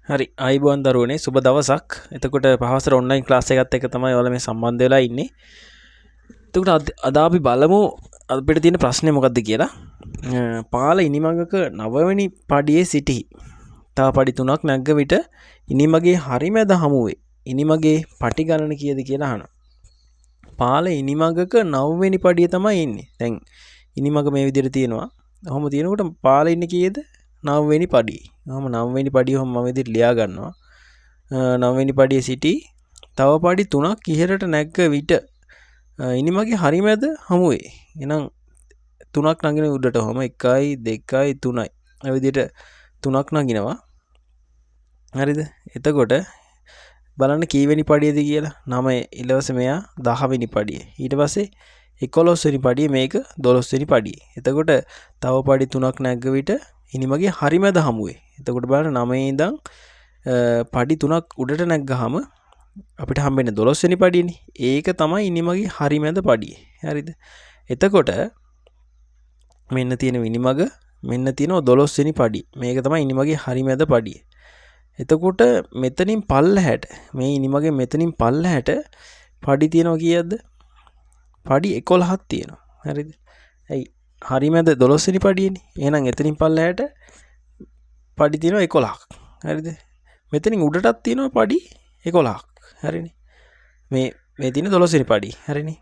හරි අයිබෝන් දරුවනේ සුබ දවසක්. එතකොට පහවසර ඔන්ලයින් ක්ලාස් එකත් එක්ක තමයි ඔයාලා මේ සම්බන්ධ වෙලා ඉන්නේ. එතකොට අද අපි බලමු අපිට තියෙන ප්‍රශ්නේ මොකක්ද කියලා. පාල ඉනිමගක 9 වෙනි පඩියේ සිටි. තව පඩි 3ක් නැග්ග විට ඉනිමගේ හරිමැද හමුවේ. ඉනිමගේ පටි ගණන කීයද කියලා අහනවා. පාල ඉනිමගක 9 වෙනි පඩිය තමයි ඉන්නේ. දැන් ඉනිමග මේ විදිහට තියෙනවා. ඔහොම තියෙනකොට පාල ඉන්නේ කීයද? 9 වෙනි පඩියේ. ඔහොම 9 වෙනි පඩිය ඔහොම මම විදිහට ලියා ගන්නවා. 9 වෙනි පඩියේ සිටි තව පඩි 3ක් ඉහළට නැග්ග විට ඉනිමගේ හරිමැද හමුවේ. එහෙනම් 3ක් නගින උඩට ඔහොම 1යි 2යි 3යි. ඒ විදිහට 3ක් නගිනවා. හරිද? එතකොට බලන්න කීවෙනි පඩියද කියලා. 9 ඊළඟට මෙයා 10 වෙනි පඩිය. ඊට පස්සේ 11 වෙනි පඩිය මේක 12 වෙනි පඩිය. එතකොට තව පඩි 3ක් නැග්ග විට ඉනිමගේ හරිමැද හමුවේ. එතකොට බලන්න 9 ඉඳන් පඩි 3ක් උඩට නැග්ගාම අපිට හම්බෙන්නේ 12 වෙනි පඩියනේ. ඒක තමයි ඉනිමගේ හරිමැද පඩිය. හරිද? එතකොට මෙන්න තියෙන ඉනිමග මෙන්න තියෙනවා 12 වෙනි පඩිය. මේක තමයි ඉනිමගේ හරිමැද පඩිය. එතකොට මෙතනින් පල්ලහැට මේ ඉනිමගේ මෙතනින් පල්ලහැට පඩි තියෙනවා කීයද? පඩි 11ක් තියෙනවා. හරිද? ඇයි හරිමැද 12 වෙනි පඩියනේ. එහෙනම් එතනින් පල්ලහැට පඩි තියෙනවා 11ක්. හරිද? මෙතනින් උඩටත් තියෙනවා පඩි 11ක්. හරිනේ. මේ තියෙන 12 වෙනි පඩිය. හරිනේ.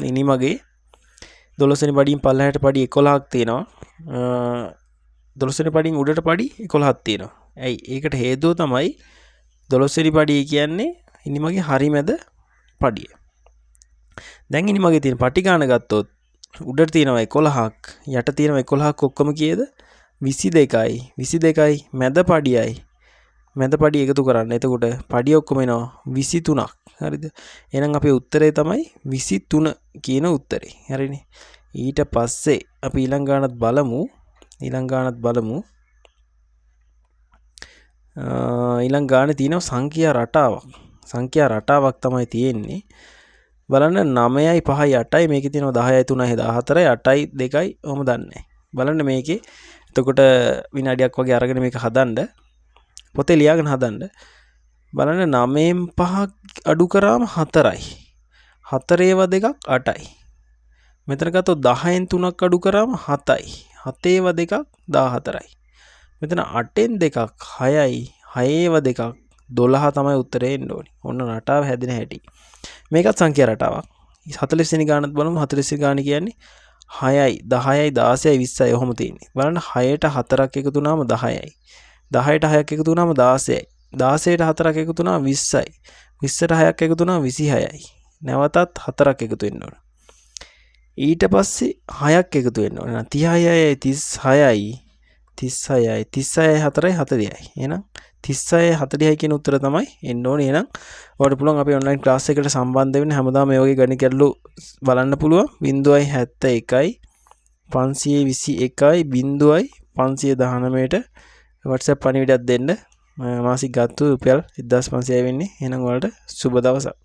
ඉනිමගේ 12 වෙනි පඩියෙන් පල්ලහැට පඩි 11ක් තියෙනවා. 12 වෙනි පඩියෙන් උඩට පඩි 11ක් තියෙනවා. ඇයි ඒකට හේතුව තමයි 12 වෙනි පඩිය කියන්නේ ඉනිමගේ හරිමැද පඩිය. දැන් ඉනිමගේ තියෙන පටි ගාන ගත්තොත් උඩට තියෙනවා 11ක් යට තියෙනවා 11ක් ඔක්කොම කීයද 22යි 22යි මැද පඩියයි මැද පඩිය එකතු කරන්න. එතකොට පඩිය ඔක්කොම එනවා 23ක්. හරිද? එහෙනම් අපේ උත්තරේ තමයි 23 කියන උත්තරේ. හරිනේ. ඊට පස්සේ අපි ඊළඟ ගානත් බලමු. ඊළඟ ගානේ තියෙනවා සංඛ්‍යා රටාවක්. සංඛ්‍යා රටාවක් තමයි තියෙන්නේ. බලන්න 9යි 5යි 8යි මේකේ තියෙනවා 10යි 3යි 14යි 8යි 2යි ඔහොම දන්නේ. බලන්න මේකේ එතකොට විනාඩියක් වගේ අරගෙන මේක හදන්න. පොතේ ලියාගෙන හදන්න. බලන්න 9න් 5ක් අඩු කරාම 4යි. 4ඒව දෙකක් 8යි. මෙතන ගත්තොත් 10න් 3ක් අඩු කරාම 7යි. 7ඒව දෙකක් 14යි. මෙතන 8න් දෙකක් 6යි. 6ඒව දෙකක් 12 තමයි උත්තරේ එන්න ඕනේ. ඔන්න රටාව හැදෙන හැටි. මේකත් සංඛ්‍යා රටාවක්. 40 වෙනි ගානත් බලමු. 40 වෙනි ගාන කියන්නේ 6යි 10යි 16යි 20යි ඔහොම තියෙන්නේ. බලන්න 6ට 4ක් එකතු වුණාම 10යි. 10ට 6ක් එකතු වුණාම 16යි. 16ට 4ක් එකතු වුණාම 20යි. 20ට 6ක් එකතු වුණාම 26යි. නැවතත් 4ක් එකතු වෙන්න ඕන. ඊට පස්සේ 6ක් එකතු වෙන්න ඕන. 36යි 36යි 36යි 36යි 4යි 40යි. එහෙනම් 36යි 40යි කියන උත්තර තමයි එන්න ඕනේ. එහෙනම් ඔයාලට පුළුවන් අපේ ඔන්ලයින් ක්ලාස් එකකට සම්බන්ධ වෙන්න හැමදාම මේ වගේ ගණිත ගැටලු බලන්න පුළුවන්. 0.71යි 521යි 0.519ට WhatsApp පණිවිඩයක් දෙන්න. මාසික ගත්තු රුපියල් 1500යි වෙන්නේ. එහෙනම් ඔයාලට සුබ දවසක්.